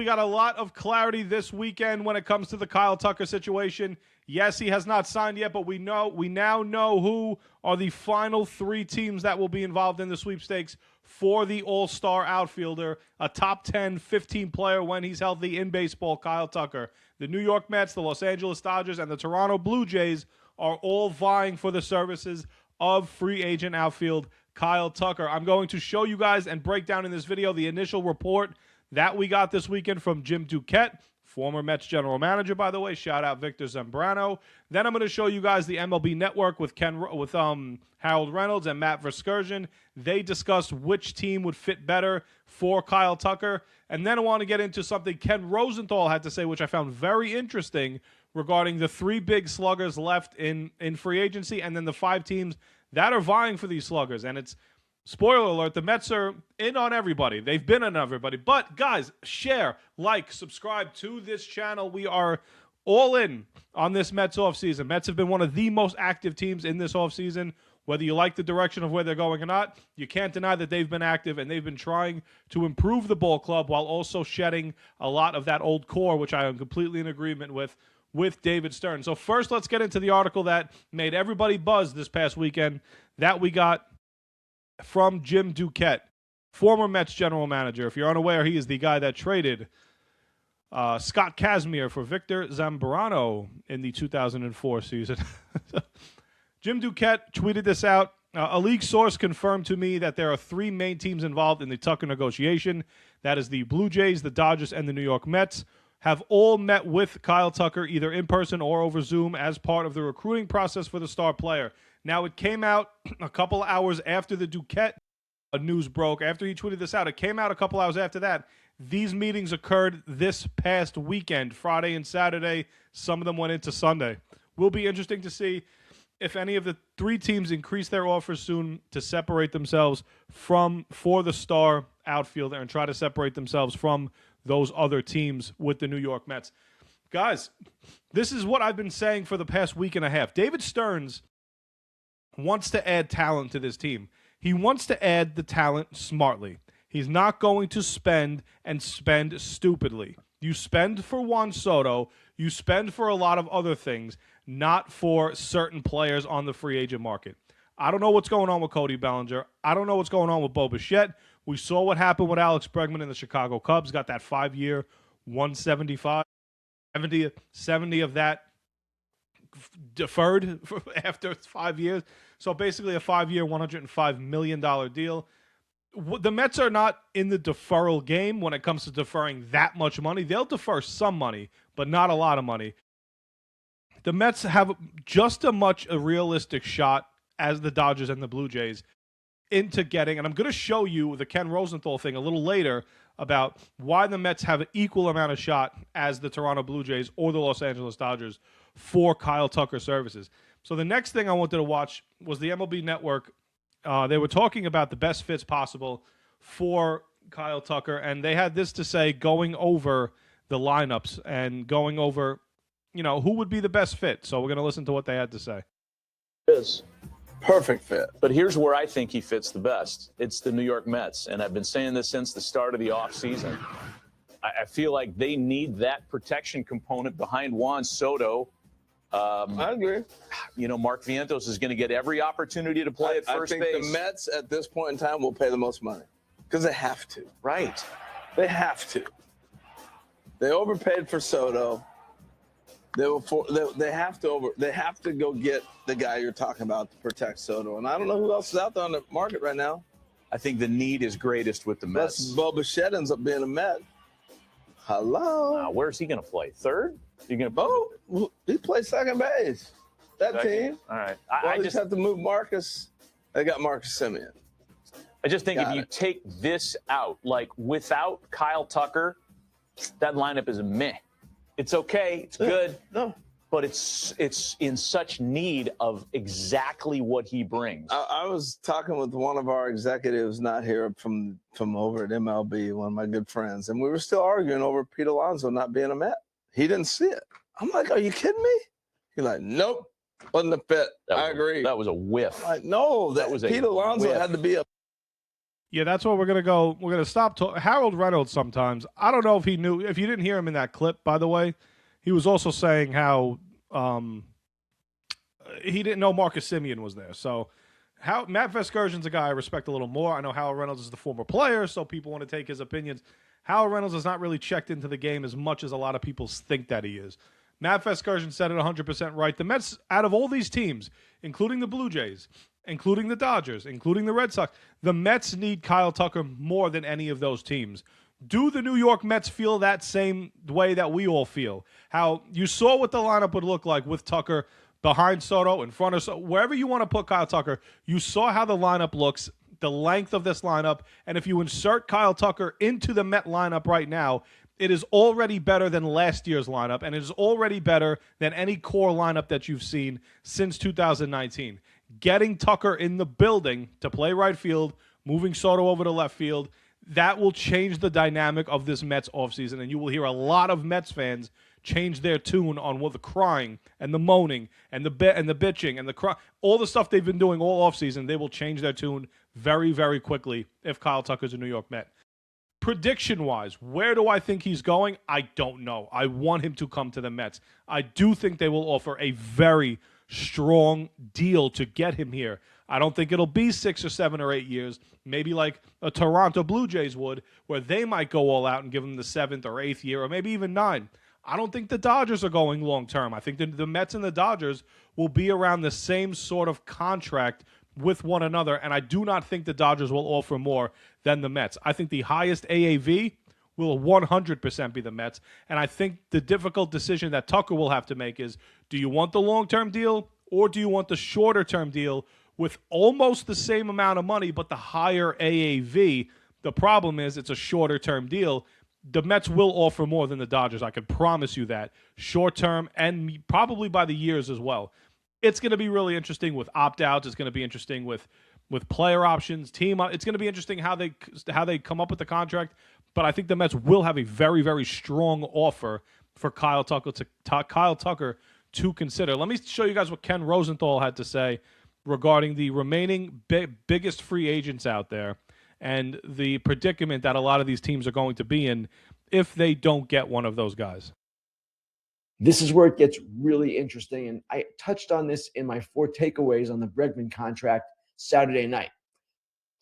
We got a lot of clarity this weekend when it comes to the Kyle Tucker situation. Yes, he has not signed yet, but we now know who are the final three teams that will be involved in the sweepstakes for the all-star outfielder, a top 10, 15 player when he's healthy in baseball, Kyle Tucker. The New York Mets, the Los Angeles Dodgers, and the Toronto Blue Jays are all vying for the services of free agent outfield Kyle Tucker. I'm going to show you guys and break down in this video the initial report that we got this weekend from Jim Duquette, former Mets general manager, by the way. Shout out Victor Zambrano. Then I'm going to show you guys the MLB Network with Harold Reynolds and Matt Verskirchen. They discussed which team would fit better for Kyle Tucker. And then I want to get into something Ken Rosenthal had to say, which I found very interesting, regarding the three big sluggers left in free agency and then the five teams that are vying for these sluggers. And it's, spoiler alert, the Mets are in on everybody. They've been on everybody. But, guys, share, like, subscribe to this channel. We are all in on this Mets offseason. Mets have been one of the most active teams in this offseason. Whether you like the direction of where they're going or not, you can't deny that they've been active, and they've been trying to improve the ball club while also shedding a lot of that old core, which I am completely in agreement with David Stearns. So first, let's get into the article that made everybody buzz this past weekend that we got from Jim Duquette, former Mets general manager. If you're unaware, he is the guy that traded Scott Kazmir for Victor Zambrano in the 2004 season. Jim Duquette tweeted this out. A league source confirmed to me that there are three main teams involved in the Tucker negotiation. That is the Blue Jays, the Dodgers, and the New York Mets. Have all met with Kyle Tucker either in person or over Zoom as part of the recruiting process for the star player. Now, it came out a couple hours after the Duquette news broke. After he tweeted this out, it came out a couple hours after that. These meetings occurred this past weekend, Friday and Saturday. Some of them went into Sunday. Will be interesting to see if any of the three teams increase their offers soon to separate themselves for the star outfielder and try to separate themselves from those other teams with the New York Mets. Guys, this is what I've been saying for the past week and a half. David Stearns wants to add talent to this team. He wants to add the talent smartly. He's not going to spend stupidly. You spend for Juan Soto, you spend for a lot of other things, not for certain players on the free agent market. I don't know what's going on with Cody Bellinger. I don't know what's going on with Bo Bichette. We saw what happened with Alex Bregman in the Chicago Cubs. Got that 5-year, 175, 70 of that deferred after 5 years. So basically a 5-year, $105 million deal. The Mets are not in the deferral game when it comes to deferring that much money. They'll defer some money, but not a lot of money. The Mets have just as much a realistic shot as the Dodgers and the Blue Jays into getting, and I'm going to show you the Ken Rosenthal thing a little later about why the Mets have an equal amount of shot as the Toronto Blue Jays or the Los Angeles Dodgers for Kyle Tucker services. So the next thing I wanted to watch was the MLB Network. They were talking about the best fits possible for Kyle Tucker, and they had this to say going over the lineups and going over, who would be the best fit. So we're going to listen to what they had to say. Is Perfect fit. But here's where I think he fits the best. It's the New York Mets, and I've been saying this since the start of the offseason. I feel like they need that protection component behind Juan Soto. I agree. Mark Vientos is going to get every opportunity to play at first base. I think the Mets at this point in time will pay the most money because they have to. Right. They have to. They overpaid for Soto. They have to go get the guy you're talking about to protect Soto. And I don't know who else is out there on the market right now. I think the need is greatest with the Mets. Unless Bo Bichette ends up being a Met. Hello. Where's he going to play? Third? He plays second base. That team. All right. I just have to move Marcus. They got Marcus Semien. I just think if you take this out, like without Kyle Tucker, that lineup is a meh. It's okay. It's good. No. But it's in such need of exactly what he brings. I was talking with one of our executives, not here from over at MLB, one of my good friends, and we were still arguing over Pete Alonso not being a Met. He didn't see it. I'm like, are you kidding me? He's like, nope, wasn't a fit. I agree. That was a whiff. I'm like, no, that was Pete Alonso had to be a. Yeah, that's what we're going to go. We're going to stop. Harold Reynolds sometimes. I don't know if he knew. If you didn't hear him in that clip, by the way, he was also saying how he didn't know Marcus Semien was there. So Matt Vescursion's a guy I respect a little more. I know Harold Reynolds is the former player, so people want to take his opinions. Harold Reynolds has not really checked into the game as much as a lot of people think that he is. Matt Vescursion said it 100% right. The Mets, out of all these teams, including the Blue Jays, including the Dodgers, including the Red Sox, the Mets need Kyle Tucker more than any of those teams. Do the New York Mets feel that same way that we all feel? How you saw what the lineup would look like with Tucker behind Soto, in front of Soto, wherever you want to put Kyle Tucker, you saw how the lineup looks, the length of this lineup, and if you insert Kyle Tucker into the Met lineup right now, it is already better than last year's lineup, and it is already better than any core lineup that you've seen since 2019. Getting Tucker in the building to play right field, moving Soto over to left field, that will change the dynamic of this Mets offseason, and you will hear a lot of Mets fans change their tune on what the crying and the moaning and the bitching and the all the stuff they've been doing all offseason. They will change their tune very, very quickly if Kyle Tucker's a New York Met. Prediction-wise, where do I think he's going? I don't know. I want him to come to the Mets. I do think they will offer a very strong deal to get him here. I don't think it'll be 6 or 7 or 8 years, maybe like a Toronto Blue Jays would, where they might go all out and give him the 7th or 8th year or maybe even 9. I don't think the Dodgers are going long-term. I think the Mets and the Dodgers will be around the same sort of contract with one another, and I do not think the Dodgers will offer more than the Mets. I think the highest AAV will 100% be the Mets, and I think the difficult decision that Tucker will have to make is, do you want the long-term deal or do you want the shorter-term deal with almost the same amount of money but the higher AAV? The problem is it's a shorter-term deal. The Mets will offer more than the Dodgers. I can promise you that. Short-term and probably by the years as well. It's going to be really interesting with opt-outs. It's going to be interesting with player options, team. It's going to be interesting how they come up with the contract. But I think the Mets will have a very, very strong offer for Kyle Tucker to consider. Let me show you guys what Ken Rosenthal had to say regarding the remaining biggest free agents out there and the predicament that a lot of these teams are going to be in if they don't get one of those guys. This is where it gets really interesting, and I touched on this in my 4 takeaways on the Bregman contract Saturday night.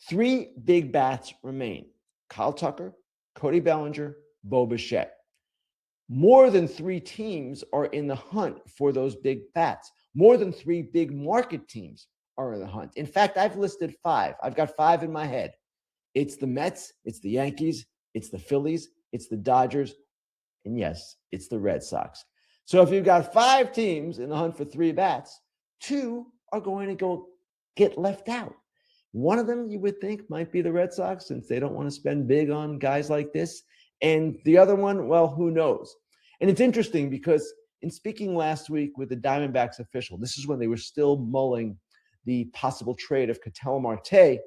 3 big bats remain: Kyle Tucker, Cody Bellinger, Bo Bichette. More than 3 teams are in the hunt for those big bats. More than 3 big market teams are in the hunt. In fact, I've listed 5. I've got 5 in my head. It's the Mets, it's the Yankees, it's the Phillies, it's the Dodgers, and yes, it's the Red Sox. So if you've got 5 teams in the hunt for 3 bats, 2 are going to go get left out. One of them you would think might be the Red Sox, since they don't want to spend big on guys like this. And the other one, well, who knows? And it's interesting because in speaking last week with the Diamondbacks official, this is when they were still mulling the possible trade of Ketel Marte,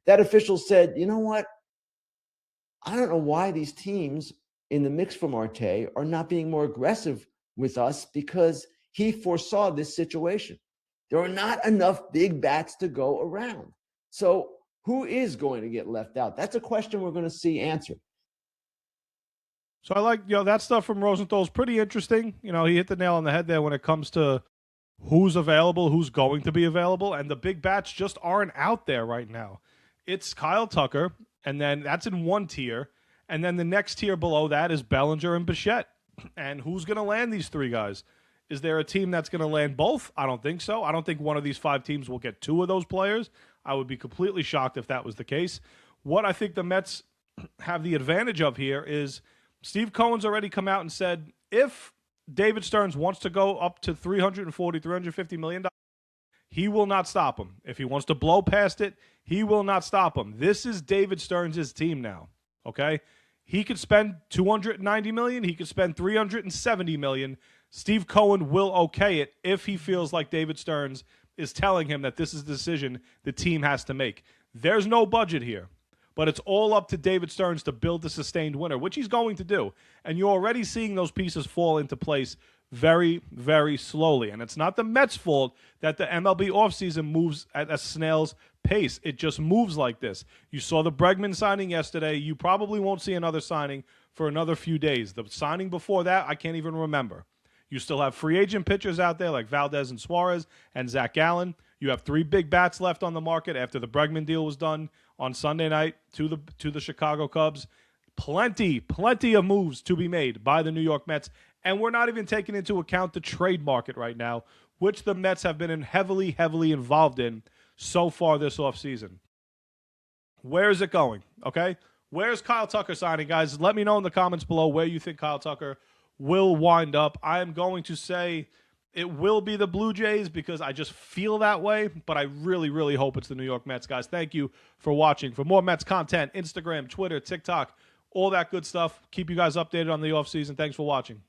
that official said, you know what? I don't know why these teams in the mix for Marte are not being more aggressive with us, because he foresaw this situation. There are not enough big bats to go around. So who is going to get left out? That's a question we're going to see answered. So I like, that stuff from Rosenthal is pretty interesting. He hit the nail on the head there when it comes to who's available, who's going to be available, and the big bats just aren't out there right now. It's Kyle Tucker, and then that's in one tier, and then the next tier below that is Bellinger and Bichette. And who's going to land these 3 guys? Is there a team that's going to land both? I don't think so. I don't think one of these 5 teams will get 2 of those players. I would be completely shocked if that was the case. What I think the Mets have the advantage of here is Steve Cohen's already come out and said, if David Stearns wants to go up to $340, $350 million, he will not stop him. If he wants to blow past it, he will not stop him. This is David Stearns' team now, okay? He could spend $290 million. He could spend $370 million. Steve Cohen will okay it if he feels like David Stearns is telling him that this is the decision the team has to make. There's no budget here, but it's all up to David Stearns to build the sustained winner, which he's going to do. And you're already seeing those pieces fall into place very, very slowly. And it's not the Mets' fault that the MLB offseason moves at a snail's pace. It just moves like this. You saw the Bregman signing yesterday. You probably won't see another signing for another few days. The signing before that, I can't even remember. You still have free agent pitchers out there like Valdez and Suarez and Zach Gallen. You have 3 big bats left on the market after the Bregman deal was done on Sunday night to the Chicago Cubs. Plenty of moves to be made by the New York Mets. And we're not even taking into account the trade market right now, which the Mets have been heavily involved in so far this offseason. Where is it going? Okay? Where's Kyle Tucker signing, guys? Let me know in the comments below where you think Kyle Tucker will wind up. I am going to say it will be the Blue Jays because I just feel that way, but I really hope it's the New York Mets, guys. Thank you for watching. For more Mets content, Instagram, Twitter, TikTok, all that good stuff. Keep you guys updated on the offseason. Thanks for watching.